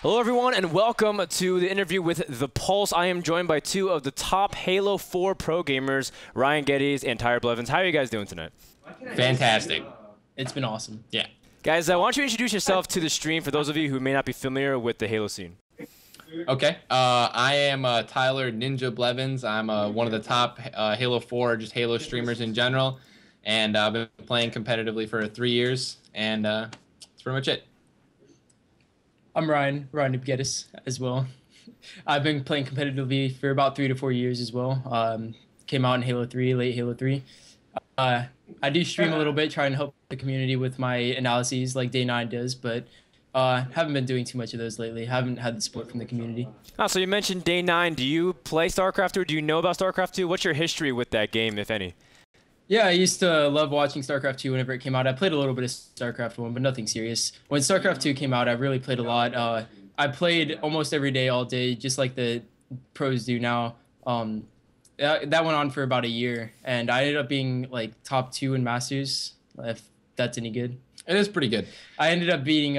Hello everyone and welcome to the interview with The Pulse. I am joined by two of the top Halo 4 pro gamers, Ryan Geddes and Tyler Blevins. How are you guys doing tonight? Fantastic. It's been awesome. Yeah. Guys, why don't you introduce yourself to the stream for those of you who may not be familiar with the Halo scene. Okay. I am Tyler Ninja Blevins. I'm one of the top Halo 4, just Halo streamers in general. And I've been playing competitively for 3 years. And that's pretty much it. I'm Ryan Geddes as well. I've been playing competitively for about 3 to 4 years as well. Came out in Halo 3, late Halo 3. I do stream a little bit, trying to help the community with my analyses like Day 9 does, but haven't been doing too much of those lately. Haven't had the support from the community. Oh, so you mentioned Day 9. Do you play Starcraft II? Do you know about Starcraft II? What's your history with that game, if any? Yeah, I used to love watching Starcraft II whenever it came out. I played a little bit of Starcraft 1, but nothing serious. When Starcraft 2 came out, I really played a lot. I played almost every day, all day, just like the pros do now. That went on for about a year, and I ended up being like top 2 in Masters, if that's any good. It is pretty good. I ended up beating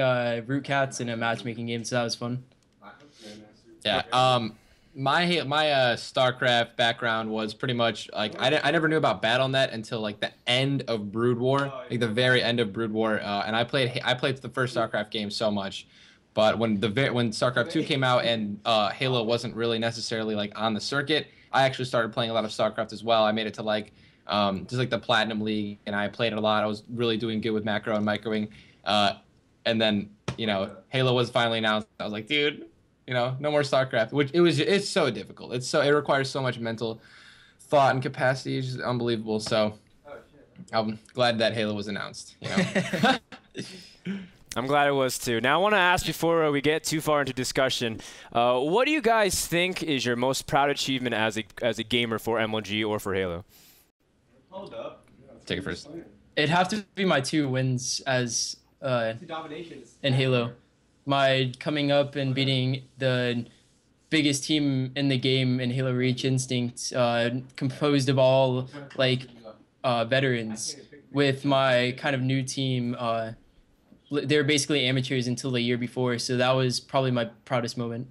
Root Cats in a matchmaking game, so that was fun. Yeah. My StarCraft background was pretty much like I never knew about BattleNet until like the end of Brood War, like the very end of Brood War, and I played the first StarCraft game so much, but when StarCraft II came out and Halo wasn't really necessarily like on the circuit, I actually started playing a lot of StarCraft as well. I made it to like just like the Platinum League, and I played it a lot. I was really doing good with macro and microing, and then Halo was finally announced. I was like, dude. No more StarCraft. It's so difficult. It requires so much mental thought and capacity. It's just unbelievable. So I'm glad that Halo was announced. I'm glad it was too. Now I want to ask before we get too far into discussion, what do you guys think is your most proud achievement as a gamer for MLG or for Halo? Hold up. Take it first. It'd have to be my 2 wins as in Halo. My coming up and beating the biggest team in the game in Halo Reach Instinct, composed of all like veterans, with my kind of new team. They were basically amateurs until the year before, so that was probably my proudest moment.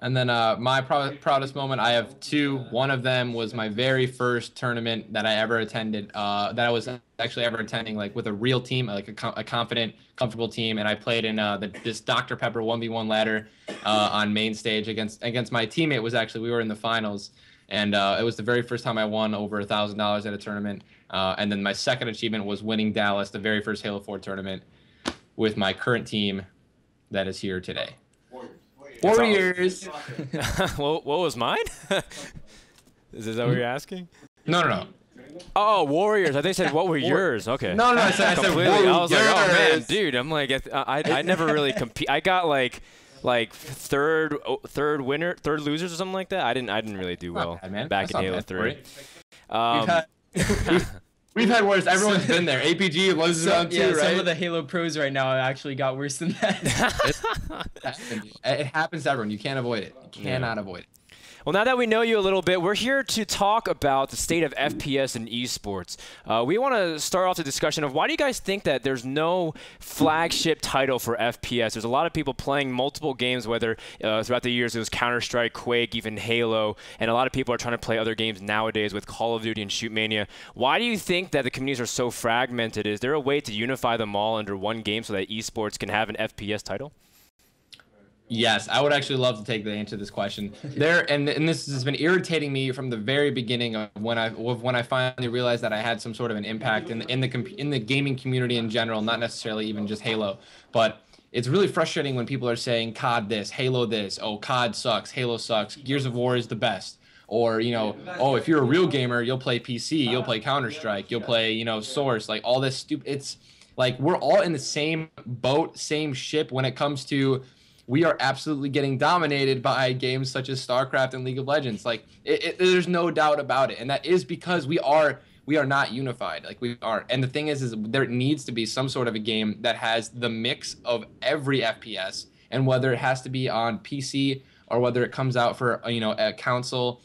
And then my proudest moment, I have 2. One of them was my very first tournament that I ever attended, that I was actually ever attending like with a real team, like a confident, comfortable team. And I played in this Dr. Pepper 1v1 ladder on main stage against my teammate. We were in the finals. And it was the very first time I won over $1,000 at a tournament. And then my second achievement was winning Dallas, the very first Halo 4 tournament, with my current team that is here today. Warriors. Well, what was mine? Is that what you're asking? No. Oh, Warriors. I think you said what were yours? Okay. No, I said completely. I was like, oh man, Warriors. dude. I'm like, I never really compete. I got like third losers or something like that. I didn't really do well back in Halo 3. We've had worse. Everyone's been there. APG loses on 2, right? Some of the Halo pros right now actually got worse than that. It happens to everyone. You can't avoid it. You cannot avoid it. Well, now that we know you a little bit, we're here to talk about the state of FPS and esports. We want to start off the discussion of why do you guys think that there's no flagship title for FPS? There's a lot of people playing multiple games, whether throughout the years it was Counter-Strike, Quake, even Halo, and a lot of people are trying to play other games nowadays with Call of Duty and Shoot Mania. Why do you think that the communities are so fragmented? Is there a way to unify them all under one game so that esports can have an FPS title? Yes, I would actually love to take the answer to this question. And this has been irritating me from the very beginning of when I finally realized that I had some sort of an impact in the gaming community in general, not necessarily even just Halo. But it's really frustrating when people are saying COD this, Halo this, oh COD sucks, Halo sucks, Gears of War is the best. Or, oh, if you're a real gamer, you'll play PC, you'll play Counter-Strike, you'll play, Source, like all this stupid. It's like we're all in the same boat, same ship when it comes to we are absolutely getting dominated by games such as StarCraft and League of Legends. Like, there's no doubt about it. And that is because we are not unified. Like, we are. And the thing is there needs to be some sort of a game that has the mix of every FPS. And whether it has to be on PC or whether it comes out for, a console,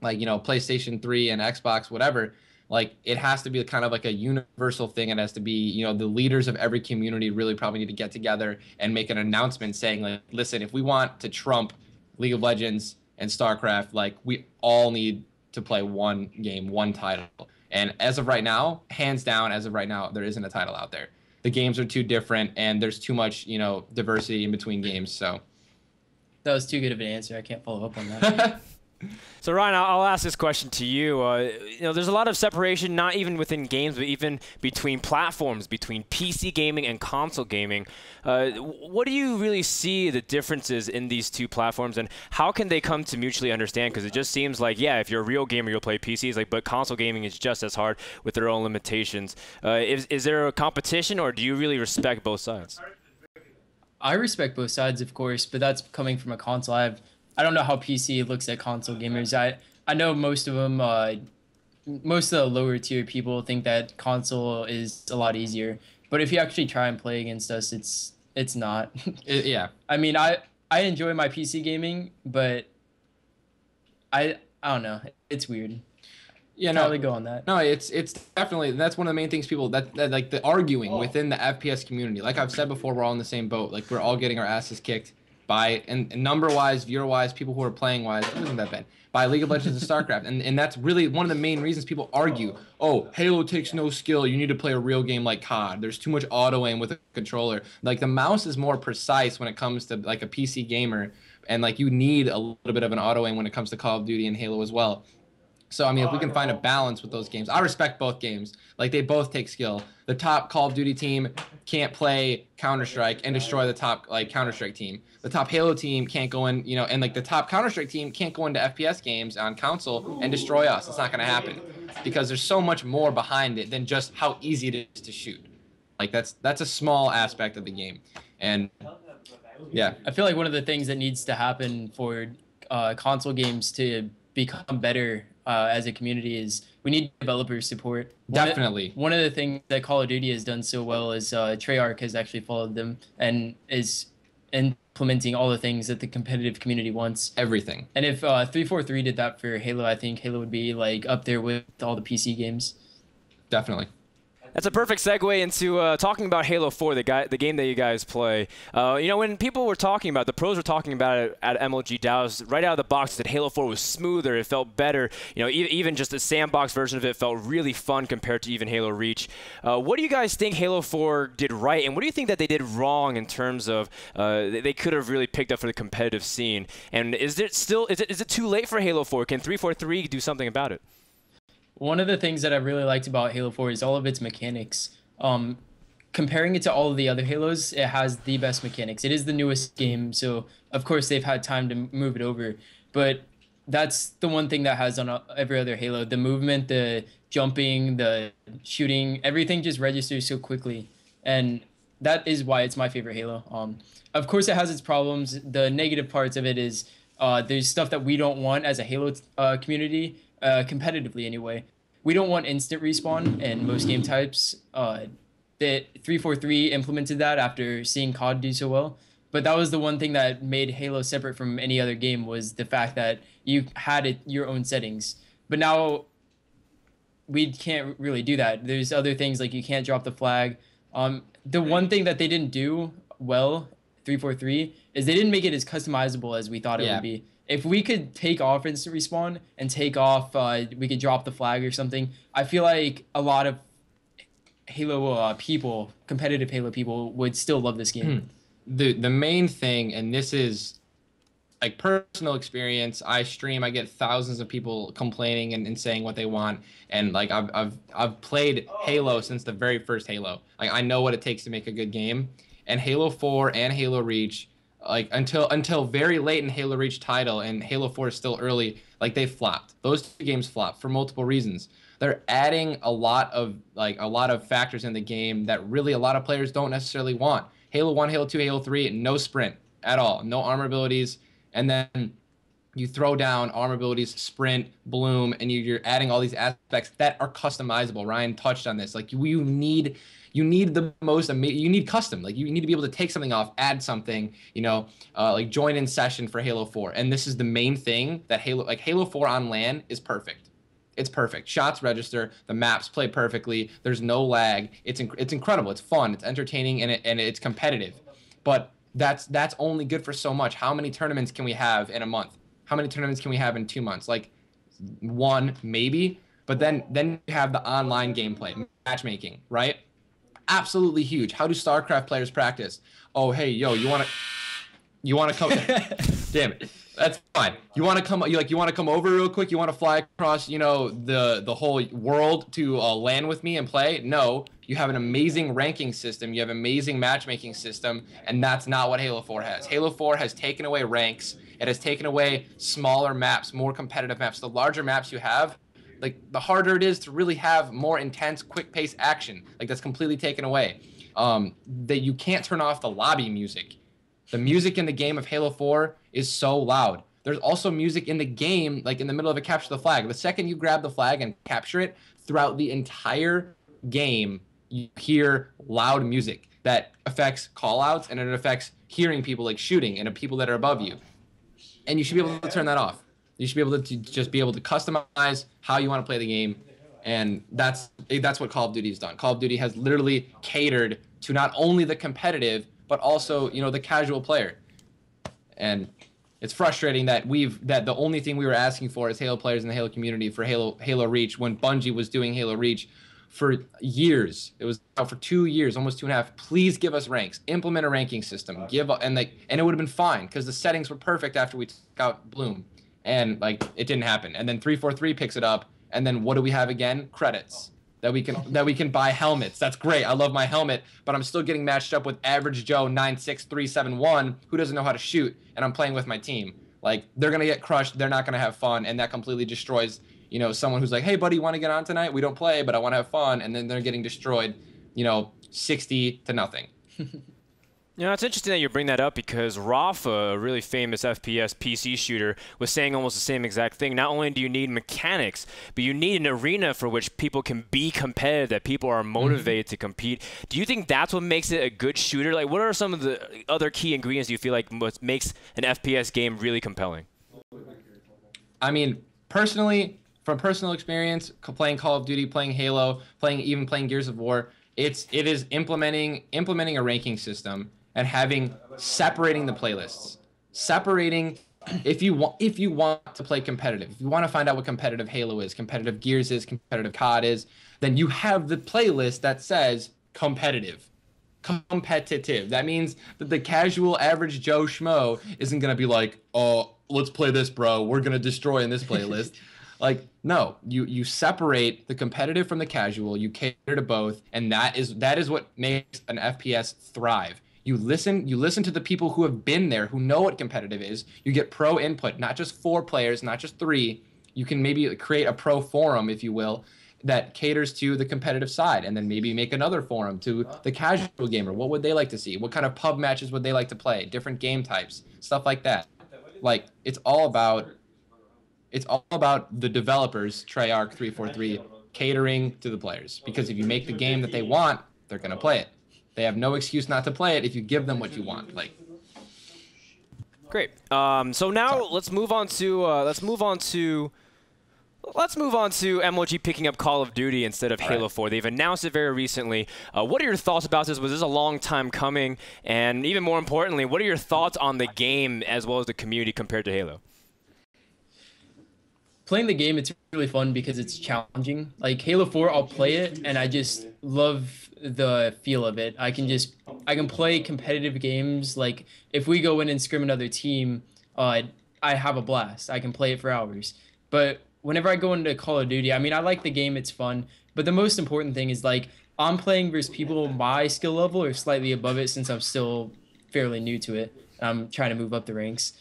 like, PlayStation 3 and Xbox, whatever, like it has to be kind of like a universal thing. It has to be, you know, the leaders of every community really probably need to get together and make an announcement saying like, listen, if we want to trump League of Legends and StarCraft, like we all need to play one game, one title. And as of right now, hands down, as of right now, there isn't a title out there. The games are too different and there's too much, you know, diversity in between games. So That was too good of an answer. I can't follow up on that. So Ryan, I'll ask this question to you. You know, there's a lot of separation, not even within games, but even between platforms, between PC gaming and console gaming. What do you really see the differences in these two platforms, and how can they come to mutually understand? Because it just seems like, yeah, if you're a real gamer, you'll play PCs, like, but console gaming is just as hard with their own limitations. Is there a competition, or do you really respect both sides? I respect both sides, of course, but that's coming from a console. I don't know how PC looks at console gamers. I know most of them, most of the lower tier people think that console is a lot easier. But if you actually try and play against us, it's not. Yeah. I mean, I enjoy my PC gaming, but I don't know. It's weird. Yeah, Can't really go on that. No, it's definitely, that's one of the main things people that like the arguing within the FPS community. Like I've said before, we're all in the same boat. Like we're all getting our asses kicked by, and number-wise, viewer-wise, people who are playing-wise, it wasn't that bad, by League of Legends and StarCraft. And that's really one of the main reasons people argue, oh, Halo takes no skill, you need to play a real game like COD. There's too much auto-aim with a controller. Like, the mouse is more precise when it comes to, like, a PC gamer, and, like, you need a little bit of an auto-aim when it comes to Call of Duty and Halo as well. So, I mean, if we can find a balance with those games, I respect both games. Like, they both take skill. The top Call of Duty team can't play Counter-Strike and destroy the top, like, Counter-Strike team. The top Halo team can't go in, you know, and, like, the top Counter-Strike team can't go into FPS games on console and destroy us. It's not going to happen because there's so much more behind it than just how easy it is to shoot. Like, that's a small aspect of the game. And, yeah. I feel like one of the things that needs to happen for console games to become better as a community is we need developer support. Definitely. One of the things that Call of Duty has done so well is Treyarch has actually followed them and is implementing all the things that the competitive community wants. Everything. And if 343 did that for Halo, I think Halo would be like up there with all the PC games. Definitely. That's a perfect segue into talking about Halo 4, the game that you guys play. You know, when people were talking about, the pros were talking about it at MLG Dallas, right out of the box, that Halo 4 was smoother, it felt better. You know, even just the sandbox version of it felt really fun compared to even Halo Reach. What do you guys think Halo 4 did right, and what do you think that they did wrong in terms of they could have really picked up for the competitive scene? And is it too late for Halo 4? Can 343 do something about it? One of the things that I really liked about Halo 4 is all of its mechanics. Comparing it to all of the other Halos, it has the best mechanics. It is the newest game, so of course they've had time to move it over. But that's the one thing that has on every other Halo. The movement, the jumping, the shooting, everything just registers so quickly. And that is why it's my favorite Halo. Of course it has its problems. The negative parts of it is there's stuff that we don't want as a Halo community. Competitively anyway. We don't want instant respawn in most game types. That 343 implemented that after seeing COD do so well. But that was the one thing that made Halo separate from any other game, was the fact that you had your own settings. But now we can't really do that. There's other things like you can't drop the flag. The one thing that they didn't do well, 343, is they didn't make it as customizable as we thought it would be. If we could take off instant respawn and take off, we could drop the flag or something, I feel like a lot of Halo people, competitive Halo people, would still love this game. The main thing, and this is like personal experience, I stream, I get thousands of people complaining and saying what they want, and like I've played Halo since the very first Halo. Like I know what it takes to make a good game, and Halo 4 and Halo Reach, like until very late in Halo Reach title, and Halo 4 is still early, like they flopped. Those two games flopped for multiple reasons. They're adding a lot of factors in the game that really a lot of players don't necessarily want. Halo 1, Halo 2, Halo 3, no sprint at all, no armor abilities, and then you throw down armor abilities, sprint, bloom, and you're adding all these aspects that are customizable. Ryan touched on this. Like you need the most amazing, you need custom. Like you need to be able to take something off, add something, you know, like join in session for Halo 4. And this is the main thing that Halo 4 on LAN is perfect. It's perfect. Shots register. The maps play perfectly. There's no lag. It's incredible. It's fun. It's entertaining, and it's competitive. But that's only good for so much. How many tournaments can we have in a month? How many tournaments can we have in 2 months? Like one, maybe. But then you have the online gameplay, matchmaking, right? Absolutely huge. How do StarCraft players practice? Oh, hey, yo, you want to come? Damn it. That's fine. You want to come over real quick? You want to fly across, the whole world to LAN with me and play? No. You have an amazing ranking system. You have an amazing matchmaking system, and that's not what Halo 4 has. Halo 4 has taken away ranks. It has taken away smaller maps, more competitive maps. The larger maps you have, like, the harder it is to really have more intense, quick-paced action. Like, that's completely taken away. That you can't turn off the lobby music. The music in the game of Halo 4 is so loud. There's also music in the game, like in the middle of a capture the flag. The second you grab the flag and capture it, throughout the entire game, you hear loud music that affects callouts, and it affects hearing people, like shooting, and people that are above you. And you should be able to turn that off. You should be able to just be able to customize how you want to play the game. And that's what Call of Duty has done. Call of Duty has literally catered to not only the competitive, but also, the casual player. And it's frustrating that the only thing we were asking for as Halo players in the Halo community for Halo Reach, when Bungie was doing Halo Reach for years, it was out for 2 years, almost 2.5. Please give us ranks, implement a ranking system, and it would have been fine because the settings were perfect after we took out Bloom, and it didn't happen. And then 343 picks it up, and then what do we have again? Credits. That we can buy helmets. That's great. I love my helmet, but I'm still getting matched up with average Joe 96371 who doesn't know how to shoot, and I'm playing with my team. They're gonna get crushed. They're not gonna have fun, and that completely destroys, someone who's like, hey buddy, you want to get on tonight? We don't play, but I want to have fun, and then they're getting destroyed, 60 to nothing. It's interesting that you bring that up because Rafa, a really famous FPS PC shooter, was saying almost the same exact thing. Not only do you need mechanics, but you need an arena for which people can be competitive, that people are motivated to compete. Do you think that's what makes it a good shooter? What are some of the other key ingredients you feel like what makes an FPS game really compelling? I mean, personally, from personal experience, playing Call of Duty, playing Halo, even playing Gears of War, it is implementing a ranking system and separating the playlists. Separating, if you want to play competitive, if you want to find out what competitive Halo is, competitive Gears is, competitive COD is, then you have the playlist that says competitive. That means that the casual average Joe Schmo isn't gonna be like, oh, let's play this, bro. We're gonna destroy in this playlist. No, you separate the competitive from the casual. You cater to both, and that is what makes an FPS thrive. You listen to the people who have been there, who know what competitive is. You get pro input, not just 4 players, not just 3. You can maybe create a pro forum, if you will, that caters to the competitive side, and then maybe make another forum to the casual gamer. What would they like to see? What kind of pub matches would they like to play? Different game types, stuff like that. It's all about the developers, Treyarch 343, catering to the players. Because if you make the game that they want, they're gonna play it. They have no excuse not to play it if you give them what you want. Great. So now let's move on to MLG picking up Call of Duty instead of Halo 4. They've announced it very recently. What are your thoughts about this? Was this a long time coming? And even more importantly, what are your thoughts on the game as well as the community compared to Halo? Playing the game, it's really fun because it's challenging. Halo 4, I'll play it, and I just love the feel of it. I can play competitive games. If we go in and scrim another team, I have a blast. I can play it for hours. But whenever I go into Call of Duty, I like the game, it's fun. But the most important thing is, I'm playing versus people my skill level or slightly above it, since I'm still fairly new to it. I'm trying to move up the ranks.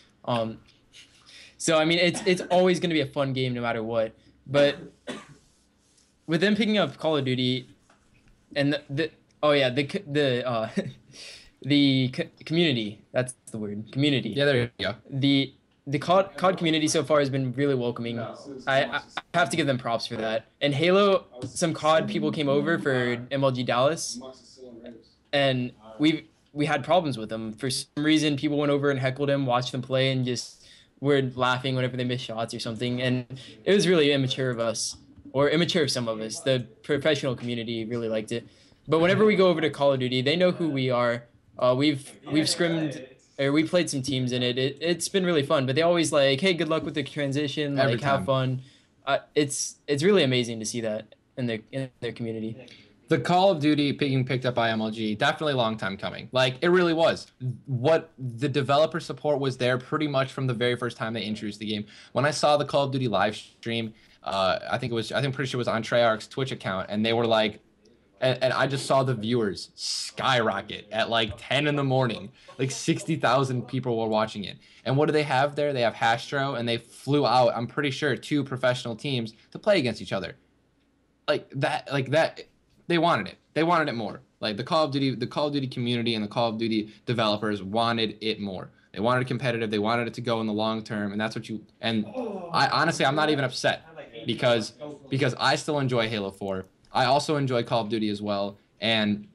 So it's always going to be a fun game no matter what. But with them picking up Call of Duty, and the community, that's the word, community. Yeah, there you go. The COD community so far has been really welcoming. I have to give them props for that. And Halo, some COD people came over for MLG Dallas, and we had problems with them. For some reason, people went over and heckled him, watched them play, and just were laughing whenever they missed shots or something. And it was really immature of us. or immature. Some of us, the professional community, really liked it. But whenever we go over to Call of Duty, they know who we are. We've scrimmed or we played some teams in it. It's been really fun. But they always like, hey, good luck with the transition. Every Like, have time. fun. It's really amazing to see that in their community. The Call of Duty being picked up by MLG, definitely a long time coming. Like, it really was. What the developer support was there pretty much from the very first time they introduced the game. When I saw the Call of Duty live stream, I think pretty sure it was on Treyarch's Twitch account, and they were like, and I just saw the viewers skyrocket at like 10 in the morning. Like 60,000 people were watching it. And what do they have there? They have Hastro, and they flew out, I'm pretty sure, 2 professional teams to play against each other. Like that. They wanted it. They wanted it more. Like the Call of Duty community and the Call of Duty developers wanted it more. They wanted it competitive. They wanted it to go in the long term, and that's what you. And I honestly, I'm not even upset because I still enjoy Halo 4. I also enjoy Call of Duty as well, and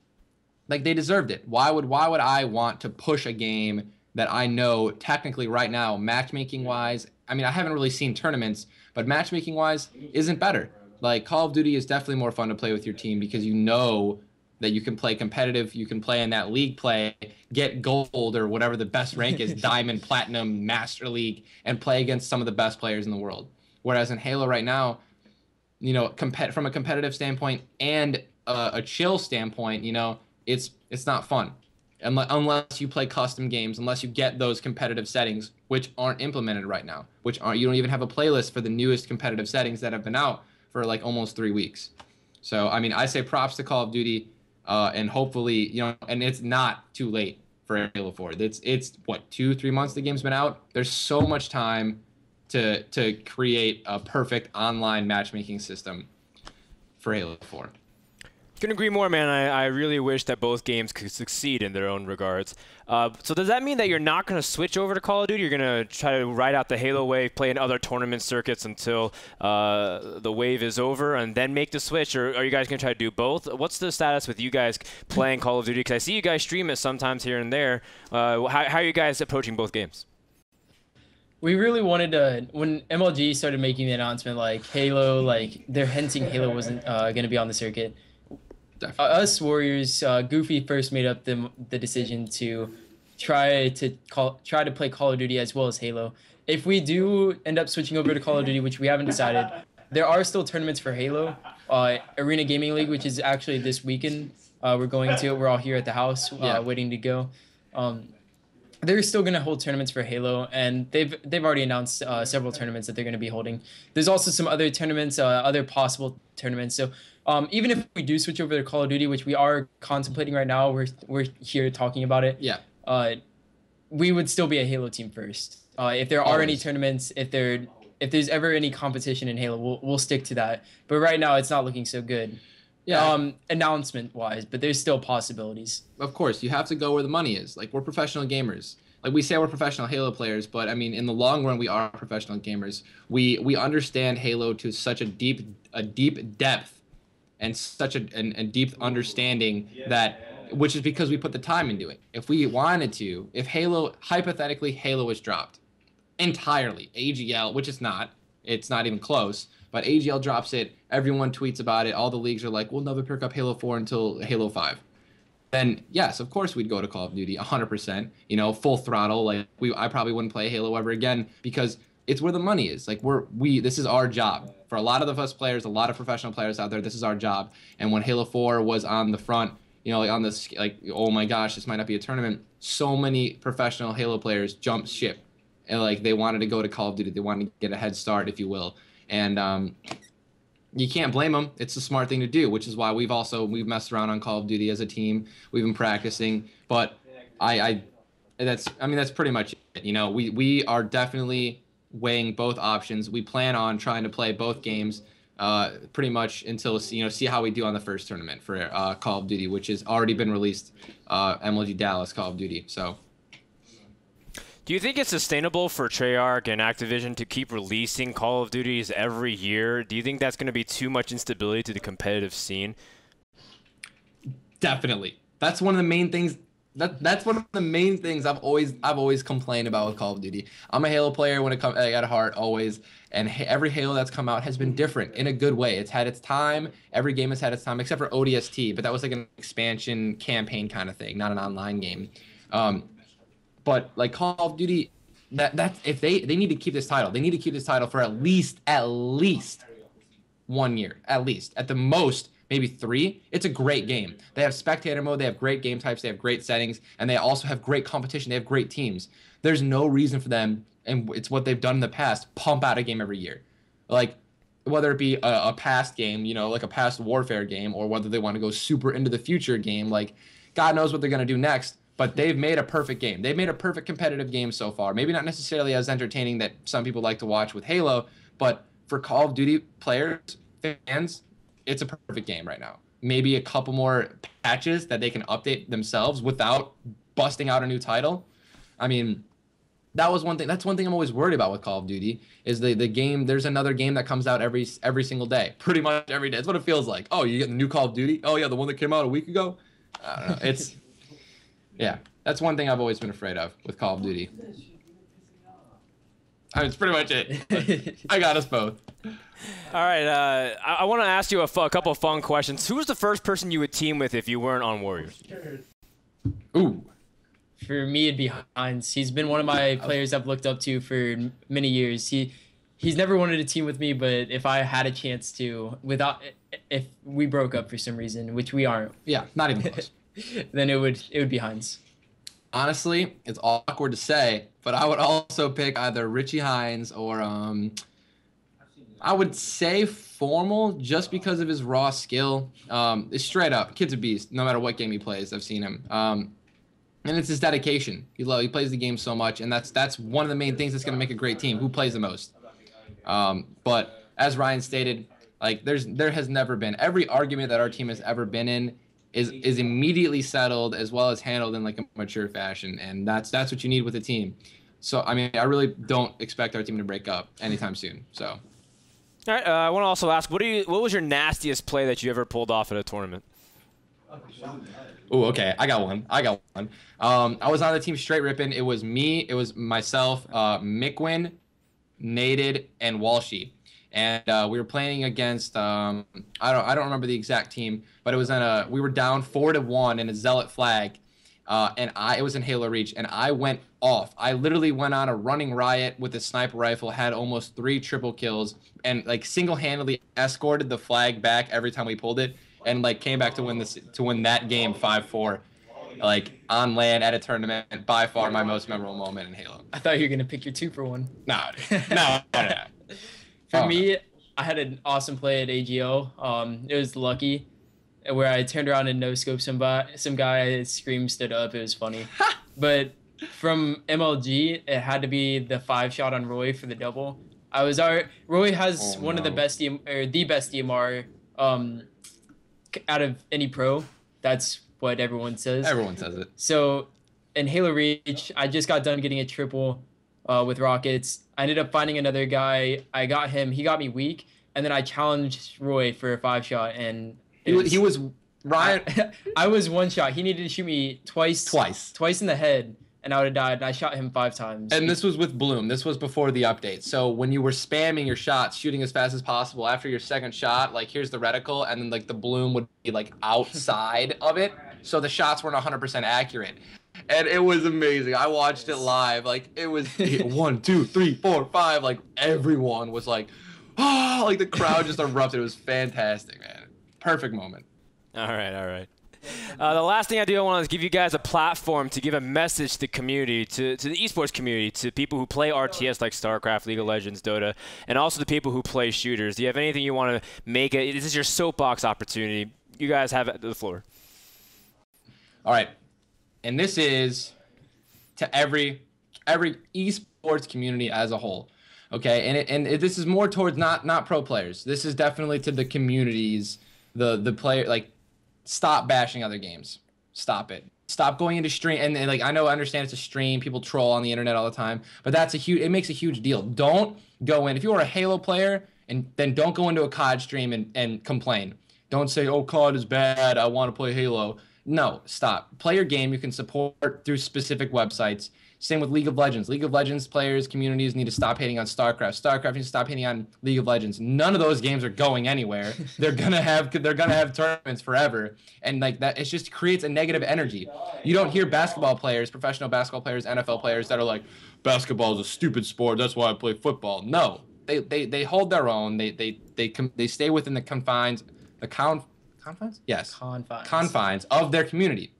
like they deserved it. Why would I want to push a game that I know technically right now, matchmaking wise? I mean, I haven't really seen tournaments, but matchmaking wise isn't better. Like, Call of Duty is definitely more fun to play with your team because you know that you can play competitive, you can play in that league play, get gold or whatever the best rank is, diamond, platinum, master league, and play against some of the best players in the world. Whereas in Halo right now, you know, from a competitive standpoint and a chill standpoint, you know, it's not fun. Unless you play custom games, unless you get those competitive settings, which aren't implemented right now, you don't even have a playlist for the newest competitive settings that have been out for like almost 3 weeks. So, I mean, I say props to Call of Duty, and hopefully, you know, and it's not too late for Halo 4. It's what, 2-3 months the game's been out? There's so much time to create a perfect online matchmaking system for Halo 4. Couldn't agree more, man. I really wish that both games could succeed in their own regards. So does that mean that you're not going to switch over to Call of Duty? You're going to try to ride out the Halo wave, play in other tournament circuits until the wave is over, and then make the switch? Or are you guys going to try to do both? What's the status with you guys playing Call of Duty? Because I see you guys stream it sometimes here and there. How are you guys approaching both games? We really wanted to, when MLG started making the announcement, like Halo, like they're hinting Halo wasn't going to be on the circuit. Us Warriors, Goofy first made up the decision to try to play Call of Duty as well as Halo. If we do end up switching over to Call of Duty, which we haven't decided, there are still tournaments for Halo. Arena Gaming League, which is actually this weekend. We're going to. We're all here at the house, waiting to go. They're still going to hold tournaments for Halo, and they've already announced several tournaments that they're going to be holding. There's also some other tournaments, other possible tournaments. So even if we do switch over to Call of Duty, which we are contemplating right now, we're here talking about it. Yeah. We would still be a Halo team first. If there are any tournaments, if there's ever any competition in Halo, we'll stick to that. But right now, it's not looking so good. Yeah. Announcement wise, but there's still possibilities. Of course, you have to go where the money is. Like, we're professional gamers. Like, we say we're professional Halo players, but I mean, in the long run, we are professional gamers. We understand Halo to such a deep depth and such a deep understanding which is because we put the time into it. If we wanted to, if Halo, hypothetically, Halo was dropped entirely, AGL, which it's not even close, but AGL drops it, everyone tweets about it, all the leagues are like, we'll never pick up Halo 4 until Halo 5. Then, yes, of course we'd go to Call of Duty 100%, you know, full throttle. Like, I probably wouldn't play Halo ever again because it's where the money is. Like, this is our job. For a lot of us players, a lot of professional players out there, this is our job. And when Halo 4 was on the front, you know, like on this, like, oh my gosh, this might not be a tournament, so many professional Halo players jumped ship. And, like, they wanted to go to Call of Duty. They wanted to get a head start, if you will. And you can't blame them. It's a smart thing to do, which is why we've messed around on Call of Duty as a team. We've been practicing, but that's pretty much it. You know, we are definitely weighing both options. We plan on trying to play both games pretty much until, you know, see how we do on the first tournament for Call of Duty, which has already been released, MLG Dallas Call of Duty. So. Do you think it's sustainable for Treyarch and Activision to keep releasing Call of Duties every year? Do you think that's going to be too much instability to the competitive scene? Definitely. That's one of the main things. That's one of the main things I've always complained about with Call of Duty. I'm a Halo player when it comes at heart always, and every Halo that's come out has been different in a good way. It's had its time. Every game has had its time, except for ODST, but that was like an expansion campaign kind of thing, not an online game. But like Call of Duty, that's if they need to keep this title. They need to keep this title for at least 1 year, at the most. Maybe 3. It's a great game. They have spectator mode. They have great game types. They have great settings. And they also have great competition. They have great teams. There's no reason for them, and it's what they've done in the past, pump out a game every year. Like, whether it be a past game, you know, like a past warfare game, or whether they want to go super into the future game. Like, God knows what they're going to do next. But they've made a perfect game. They've made a perfect competitive game so far. Maybe not necessarily as entertaining that some people like to watch with Halo, but for Call of Duty players, fans, it's a perfect game right now. Maybe a couple more patches that they can update themselves without busting out a new title. I mean, that's one thing I'm always worried about with Call of Duty is the game. There's another game that comes out every single day, pretty much every day. That's what it feels like. Oh, you get the new Call of Duty? Oh yeah, the one that came out a week ago? I don't know. It's yeah, that's one thing I've always been afraid of with Call of Duty. I mean, it's pretty much it. I got us both. All right, I want to ask you a couple of fun questions. Who was the first person you would team with if you weren't on Warriors? Ooh. For me, it'd be Heinz. He's been one of my players I've looked up to for many years. He's never wanted to team with me, but if I had a chance to, if we broke up for some reason, which we aren't. Yeah, not even close. Then it would be Heinz. Honestly, it's awkward to say, but I would also pick either Richie Hines or I would say Formal, just because of his raw skill. It's straight up, kid's a beast. No matter what game he plays, I've seen him. And it's his dedication. He plays the game so much, and that's one of the main things that's going to make a great team. Who plays the most? But as Ryan stated, like there has never been every argument that our team has ever been in is immediately settled as well as handled in like a mature fashion, and that's what you need with a team. So I mean, I really don't expect our team to break up anytime soon. So. All right, I want to also ask, what was your nastiest play that you ever pulled off at a tournament? Oh, okay. I got one. I was on the team straight ripping. It was me. It was myself, Mickwin, Naded, and Walshy. And we were playing against I don't remember the exact team, but it was we were down 4-1 in a Zealot flag. And it was in Halo Reach, and I went off. I literally went on a running riot with a sniper rifle, had almost 3 triple kills, and like single-handedly escorted the flag back every time we pulled it, and like came back to win that game 5-4, like on land at a tournament. By far my most memorable moment in Halo. I thought you were gonna pick your 2-for-1. No. For me, I had an awesome play at AGO. It was lucky, where I turned around and no-scoped some guy, scream stood up. It was funny. But from MLG, it had to be the 5-shot on Roy for the double. Roy has one of the best the best DMR out of any pro. That's what everyone says. Everyone says it. So in Halo Reach, I just got done getting a triple with rockets. I ended up finding another guy. I got him. He got me weak. And then I challenged Roy for a 5-shot, and he was Ryan. I was 1 shot. He needed to shoot me twice in the head, and I would have died. And I shot him 5 times. And this was with Bloom. This was before the update. So when you were spamming your shots, shooting as fast as possible, after your second shot, like here's the reticle, and then like the Bloom would be like outside of it, so the shots weren't 100% accurate. And it was amazing. I watched it live. Like it was 1, 2, 3, 4, 5. Like everyone was like, oh, like the crowd just erupted. It was fantastic, man. Perfect moment. All right. The last thing I do, I want to give you guys a platform to give a message to the community, to the esports community, to people who play RTS like Starcraft, League of Legends, Dota, and also the people who play shooters. Do you have anything you want to make it? This is your soapbox opportunity. You guys have the floor. All right. And this is to every esports community as a whole. Okay, and this is more towards not pro players. This is definitely to the communities, the player. Like, stop bashing other games. Stop it. Stop going into stream. And like I understand it's a stream. People troll on the internet all the time, but it makes a huge deal. Don't go in if you are a Halo player, and then don't go into a COD stream and complain. Don't say, oh, COD is bad, I want to play Halo. No, stop. Play your game. You can support through specific websites. Same with League of Legends. League of Legends players, communities need to stop hating on Starcraft. Starcraft needs to stop hating on League of Legends. None of those games are going anywhere. They're gonna have tournaments forever, and like that, it just creates a negative energy. You don't hear basketball players, professional basketball players, NFL players that are like, basketball is a stupid sport. That's why I play football. No, they hold their own. They stay within the confines, confines? Yes, confines of their community.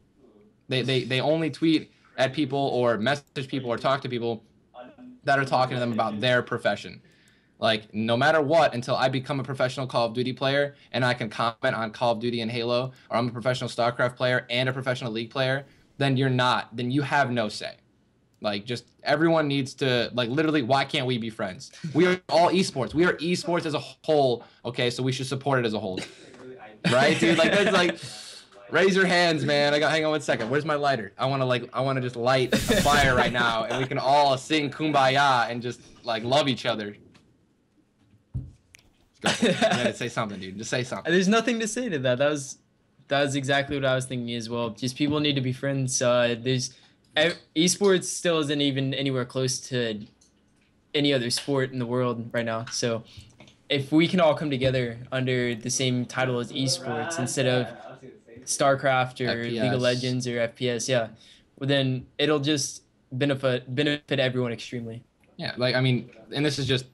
They only tweet at people or message people or talk to people that are talking to them about their profession. Like, no matter what, until I become a professional Call of Duty player and I can comment on Call of Duty and Halo, or I'm a professional Starcraft player and a professional League player, then you have no say. Like, just everyone needs to, like, literally, why can't we be friends? We are all esports. We are esports as a whole, okay? So we should support it as a whole. Right, dude? Like, that's like... Raise your hands, man. Hang on 1 second. Where's my lighter? I want to just light a fire right now, and we can all sing Kumbaya and just like love each other. Let's go. You gotta say something, dude. Just say something. There's nothing to say to that. That was exactly what I was thinking as well. Just people need to be friends. Esports still isn't even anywhere close to any other sport in the world right now. So if we can all come together under the same title as esports instead of Starcraft or FPS. League of Legends or FPS, yeah, well, then it'll just benefit everyone extremely. Yeah, like, I mean, and this is just,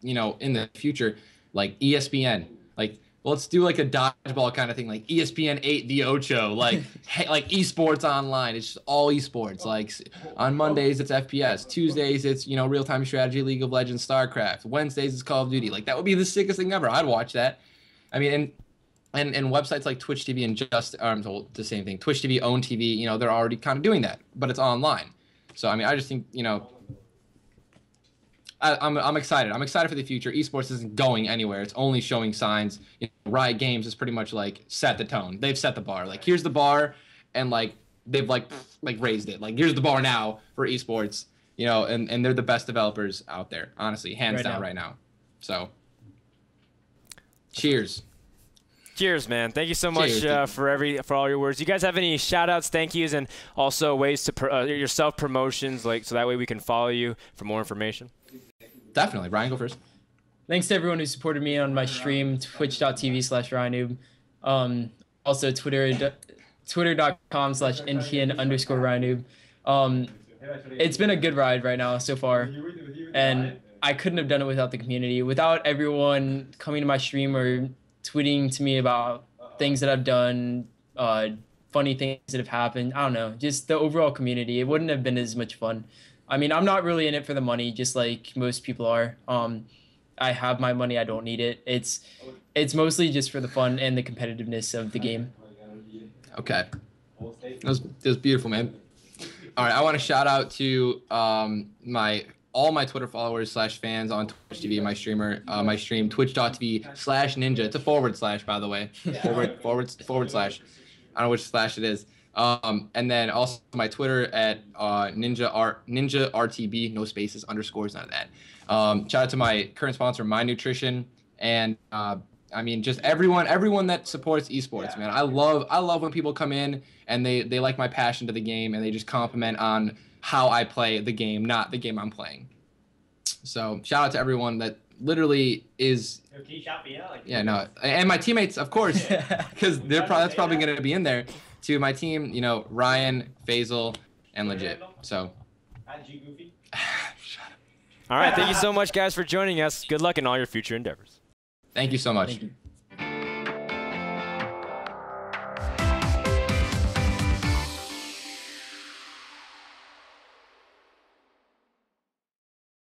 in the future, like ESPN, like, let's do like a dodgeball kind of thing, like ESPN 8 The Ocho, like like esports online. It's just all esports. Like on Mondays it's FPS, Tuesdays it's real-time strategy, League of Legends, Starcraft, Wednesdays it's Call of Duty. Like that would be the sickest thing ever. I'd watch that. I mean, and websites like Twitch TV and the same thing. Twitch TV, Own TV, they're already kind of doing that, but it's online. So I mean, I just think I'm excited. I'm excited for the future. Esports isn't going anywhere. It's only showing signs. Riot Games is pretty much like set the tone. They've set the bar. Like here's the bar, and like they've like raised it. Like here's the bar now for esports. And they're the best developers out there. Honestly, hands down right now. So, cheers. Cheers, man. Thank you so much for all your words. You guys have any shout-outs, thank yous, and also ways to your self-promotions, so that way we can follow you for more information? Definitely. Ryan, go first. Thanks to everyone who supported me on my stream, twitch.tv/RyanNoob. Also, twitter.com/Indian_RyanNoob. It's been a good ride right now so far, and I couldn't have done it without the community, without everyone coming to my stream or tweeting to me about things that I've done, funny things that have happened. I don't know, just the overall community. It wouldn't have been as much fun. I mean, I'm not really in it for the money, just like most people are. I have my money. I don't need it. It's mostly just for the fun and the competitiveness of the game. Okay. That was beautiful, man. All right, I want to shout out to all my Twitter followers / fans on Twitch TV, my stream, twitch.tv/ninja. It's a / by the way. forward slash. I don't know which slash it is. And then also my Twitter at ninja RTB, no spaces, underscores, none of that. Shout out to my current sponsor, My Nutrition, and I mean, just everyone that supports esports, man. I love when people come in and they like my passion to the game and they just compliment on how I play the game, not the game I'm playing. So shout out to everyone that literally is. Yeah, no, and my teammates, of course, because that's probably going to be in there. To my team, Ryan, Faisal, and Legit. So. Shut up. All right, thank you so much, guys, for joining us. Good luck in all your future endeavors. Thank you so much. Thank you.